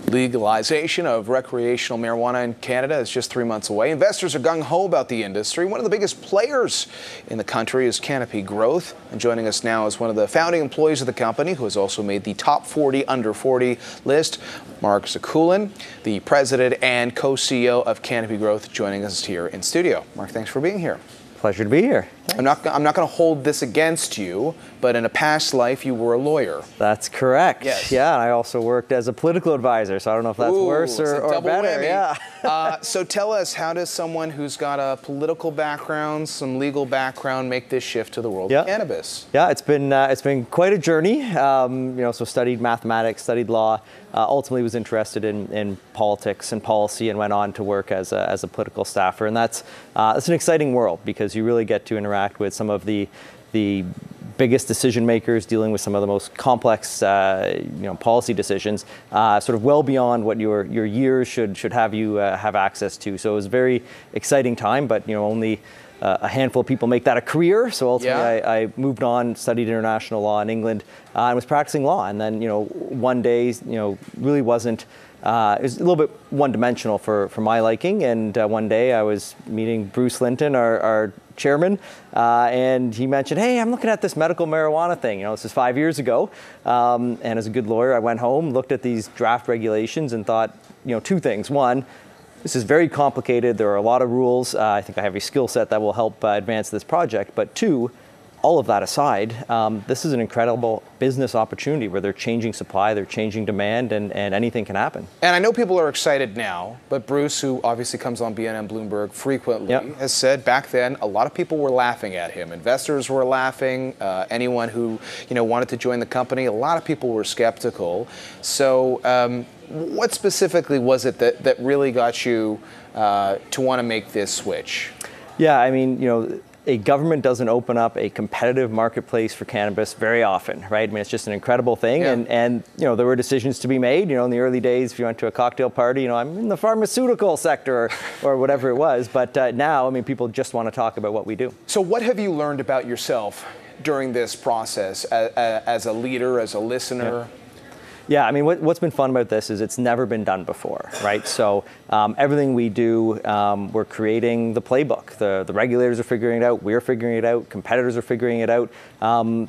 Legalization of recreational marijuana in Canada is just 3 months away. Investors are gung-ho about the industry. One of the biggest players in the country is Canopy Growth. And joining us now is one of the founding employees of the company, who has also made the top 40 under 40 list, Mark Zekulin, the president and co-CEO of Canopy Growth, joining us here in studio. Mark, thanks for being here. Pleasure to be here. I'm not going to hold this against you, but in a past life, you were a lawyer. That's correct. Yes. Yeah, I also worked as a political advisor, so I don't know if that's worse or better. Whammy. Yeah. So tell us, how does someone who's got a political background, some legal background, make this shift to the world of cannabis? Yeah, it's been quite a journey. So studied mathematics, studied law. Ultimately, was interested in politics and policy, and went on to work as a political staffer. And that's an exciting world, because you really get to interact with some of the biggest decision makers, dealing with some of the most complex policy decisions, sort of well beyond what your years should have you have access to. So it was a very exciting time, but only a handful of people make that a career. So ultimately, I moved on, studied international law in England, and was practicing law. And then one day, really wasn't. It was a little bit one-dimensional for my liking. And one day I was meeting Bruce Linton, our chairman, and he mentioned, "Hey, I'm looking at this medical marijuana thing." This is 5 years ago. And as a good lawyer, I went home, looked at these draft regulations, and thought, two things. One, this is very complicated. There are a lot of rules. I think I have a skill set that will help advance this project. But two, all of that aside, this is an incredible business opportunity where they're changing supply, they're changing demand, and anything can happen. And I know people are excited now, but Bruce, who obviously comes on BNN Bloomberg frequently, has said back then a lot of people were laughing at him. Investors were laughing. Anyone who wanted to join the company, a lot of people were skeptical. So what specifically was it that really got you to want to make this switch? Yeah, I mean, a government doesn't open up a competitive marketplace for cannabis very often, right? I mean, it's just an incredible thing. Yeah. And there were decisions to be made. In the early days, if you went to a cocktail party, I'm in the pharmaceutical sector or whatever it was. But now, I mean, people just want to talk about what we do. So what have you learned about yourself during this process as a leader, as a listener? Yeah, I mean, what's been fun about this is it's never been done before, right? So everything we do, we're creating the playbook. The regulators are figuring it out. We're figuring it out. Competitors are figuring it out.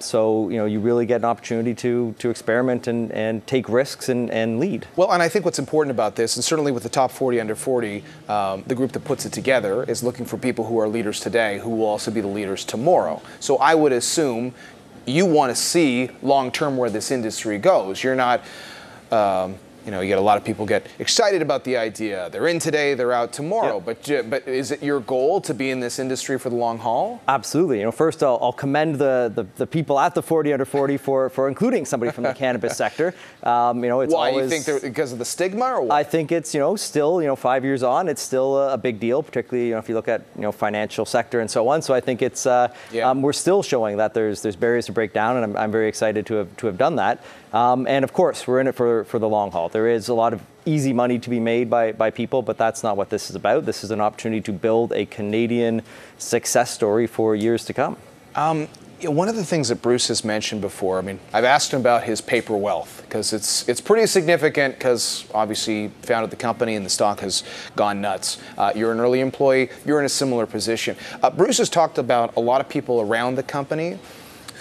So you really get an opportunity to experiment and take risks and lead. Well, and I think what's important about this, and certainly with the top 40 under 40, the group that puts it together is looking for people who are leaders today who will also be the leaders tomorrow. So I would assume you want to see long-term where this industry goes. You're not, you get a lot of people get excited about the idea. They're in today, they're out tomorrow. Yep. But is it your goal to be in this industry for the long haul? Absolutely. First I'll commend the people at the 40 under 40 for including somebody from the cannabis sector. It's why, always, you think because of the stigma, or what? I think it's still 5 years on, it's still a big deal, particularly if you look at financial sector and so on. So I think it's we're still showing that there's barriers to break down, and I'm very excited to have done that. And of course, we're in it for the long haul. There is a lot of easy money to be made by people, but that's not what this is about. This is an opportunity to build a Canadian success story for years to come. One of the things that Bruce has mentioned before, I mean, I've asked him about his paper wealth, because it's pretty significant, because obviously he founded the company and the stock has gone nuts. You're an early employee, you're in a similar position. Bruce has talked about a lot of people around the company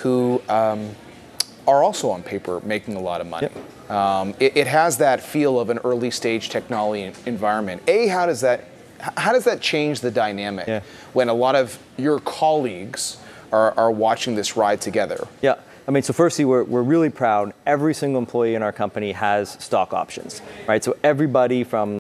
who are also on paper making a lot of money. Yep. It has that feel of an early stage technology environment. How does that change the dynamic when a lot of your colleagues are watching this ride together? Yeah. I mean, so firstly, we're really proud. Every single employee in our company has stock options, right? So everybody from